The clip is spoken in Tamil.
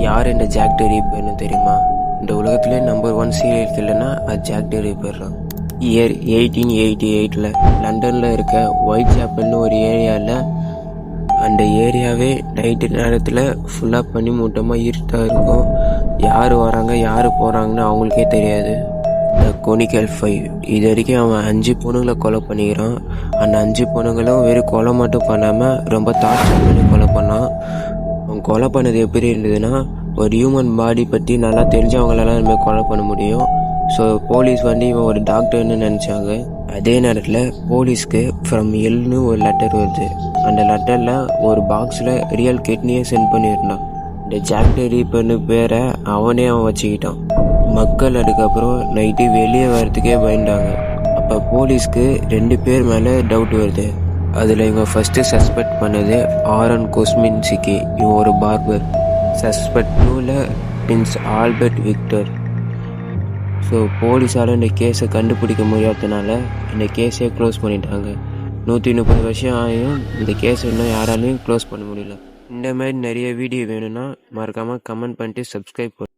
யார் இந்த ஜாக் தி ரிப்பர்னு தெரியுமா? இந்த உலகத்திலே நம்பர் 1 சீரியல் கில்லர்னா அது ஜாக் தி ரிப்பர் தான். இயர் 1888 லண்டனில் இருக்க ஒயிட் சாப்பல்னு ஒரு ஏரியாவில், அந்த ஏரியாவே நைட்டு நேரத்தில் ஃபுல்லாக பனி மூட்டமாக இருட்டாக இருக்கும். யார் வராங்க யார் போகிறாங்கன்னு அவங்களுக்கே தெரியாது. த கோனிக்கல் 5 இது வரைக்கும் அவன் 5 பொண்ணுங்களை கொலை பண்ணிக்கிறான். அந்த 5 பொண்ணுங்களும் வெறும் கொலை மட்டும் பண்ணாமல் ரொம்ப டார்ச்சர் பண்ணி கொலை பண்ணான். அவன் கொலை பண்ணது எப்படி இருந்ததுன்னா, ஒரு ஹியூமன் பாடி பற்றி நல்லா தெரிஞ்சவங்களால இனிமேல் கொலை பண்ண முடியும். ஸோ போலீஸ் இவன் ஒரு டாக்டர்னு நினச்சாங்க. அதே நேரத்தில் போலீஸ்க்கு ஃப்ரம் எல்னு ஒரு லெட்டர் வருது. அந்த லெட்டரில் ஒரு பாக்ஸில் ரியல் கிட்னியை சென்ட் பண்ணியிருந்தான். இந்த ஜாக் தி ரிப்பர்னு பேரை அவன் வச்சுக்கிட்டான். மக்கள் அதுக்கப்புறம் நைட்டு வெளியே வர்றதுக்கே பயந்தாங்க. அப்போ போலீஸ்க்கு 2 பேர் மேலே டவுட் வருது. அதில் இவங்க ஃபஸ்ட்டு சஸ்பெக்ட் பண்ணது ஆரன் கோஸ்மின்ஸ்கி. இவன் ஒரு பார்பர். சஸ்பெக்ட் 2ல் பிரின்ஸ் ஆல்பர்ட் விக்டர். ஸோ போலீஸால் இந்த கேஸை கண்டுபிடிக்க முடியாததுனால இந்த கேஸே க்ளோஸ் பண்ணிட்டாங்க. 130 வருஷம் ஆகியும் இந்த கேஸ் இன்னும் யாராலையும் க்ளோஸ் பண்ண முடியல. இந்த மாதிரி நிறைய வீடியோ வேணும்னா மறக்காமல் கமெண்ட் பண்ணிட்டு சப்ஸ்கிரைப் பண்ணு.